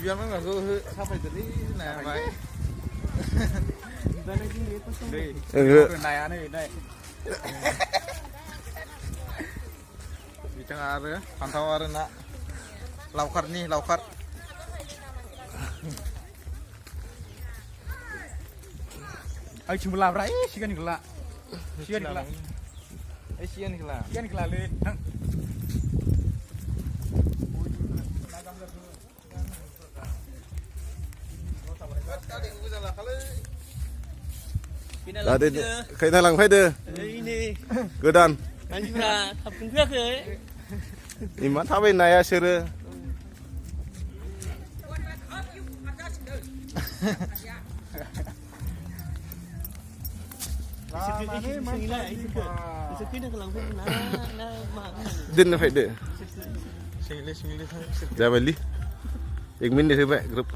tujuan mana aku sampai tadi nah baik. Naya nih, naya. Di tengah ada, pantau ada nak laukar nih, laukar. Ayo cuma lapar, sikan gelak, sikan gelak, sikan gelak, sikan gelak le. Tadi kayak lang phải đưa. Ini. Godan. Manjura, kapung pihak ke? Iman tapi naya sere. Din phải đưa. Ra bali. 1 minit thôi vậy, group.